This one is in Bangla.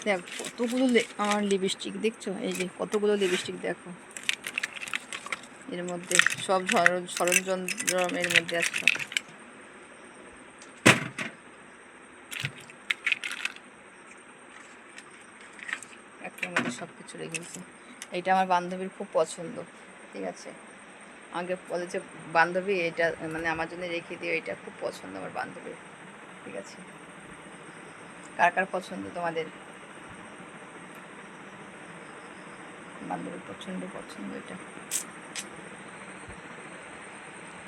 দেখো কতগুলো আমার লিপস্টিক দেখছো, এই যে কতগুলো লিপস্টিক দেখো, এর মধ্যে সব সরঞ্জাম এর মধ্যে আছে সব। একটার মধ্যে সব কিছু রেখেছি। এইটা আমার বান্ধবীর খুব পছন্দ, ঠিক আছে। আগে বলে যে বান্ধবী এটা মানে আমার জন্য রেখে দিও, এটা খুব পছন্দ আমার বান্ধবীর, ঠিক আছে। কার কার পছন্দ তোমাদের? বান্ধবীর পছন্দ এটা।